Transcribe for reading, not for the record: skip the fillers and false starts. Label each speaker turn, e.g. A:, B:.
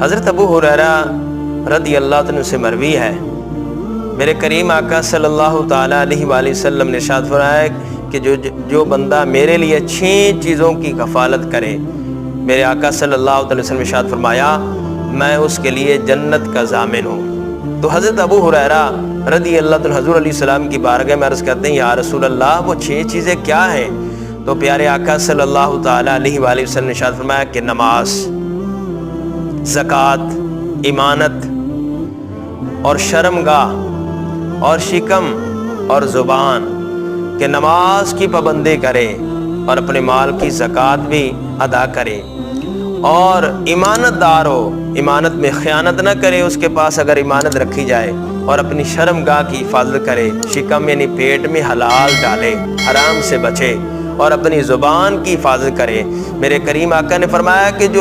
A: حضرت ابو ہریرہ رضی اللہ عنہ سے مروی ہے، میرے کریم آقا صلی اللہ تعالیٰ علیہ وآلہ وسلم نے ارشاد فرمایا کہ جو بندہ میرے لیے 6 چیزوں کی کفالت کرے، میرے آقا صلی اللہ علیہ وسلم نے ارشاد فرمایا میں اس کے لیے جنت کا ضامن ہوں۔ تو حضرت ابو ہریرہ رضی اللہ عنہ حضور علیہ السلام کی بارگاہ میں عرض کرتے ہیں یا رسول اللہ وہ 6 چیزیں کیا ہیں؟ تو پیارے آقا صلی اللہ تعالیٰ علیہ وآلہ وسلم نے ارشاد فرمایا کہ نماز، زکوٰۃ، امانت اور شرمگاہ اور شکم اور زبان، کہ نماز کی پابندی کرے اور اپنے مال کی زکوٰۃ بھی ادا کرے، اور امانت دار ہو، امانت میں خیانت نہ کرے اس کے پاس اگر امانت رکھی جائے، اور اپنی شرمگاہ کی حفاظت کرے، شکم یعنی پیٹ میں حلال ڈالے، حرام سے بچے، اور اپنی زبان کی حفاظت کرے۔ میرے کریم آقا نے فرمایا کہ جو